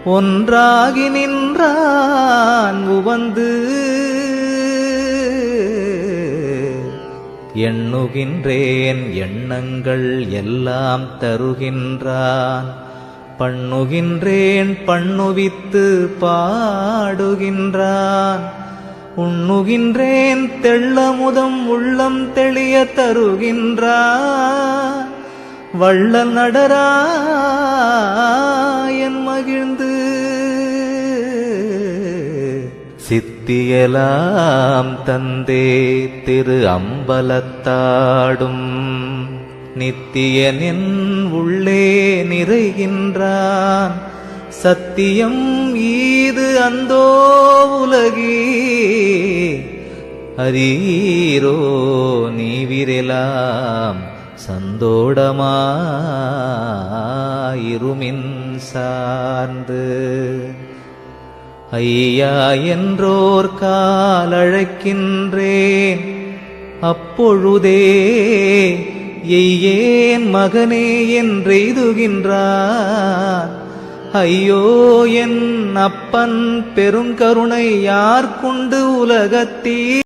ஒன்றாகி நின்றான் உவந்து எண்ணுகின்றேன் எண்ணங்கள் எல்லாம் தருகின்றான் பண்ணுகின்றேன் பண்ணுவித்து பாடுகின்றான் உண்ணுகின்றேன் தெள்ளமுதம் உள்ளம் தெளிய தருகின்றான் வள்ளல் நடராயன் மகிழ்ந்து சித்தியலாம் தந்தே திரு அம்பலத்தாடும் நித்தியனின் உள்ளே நிறைகின்றான் சத்தியம் ஈது அந்தோ உலகி அரீரோ நீவிரெலாம் சந்தோடமாயிருமின் சார்ந்து ஐயா என்றோர் காலழைக்கின்றேன் அப்பொழுதே எய்யேன் மகனே என்றெய்துகின்றார் ஐயோ என் அப்பன் பெருங்கருணை யார்கொண்டு உலகத்தீ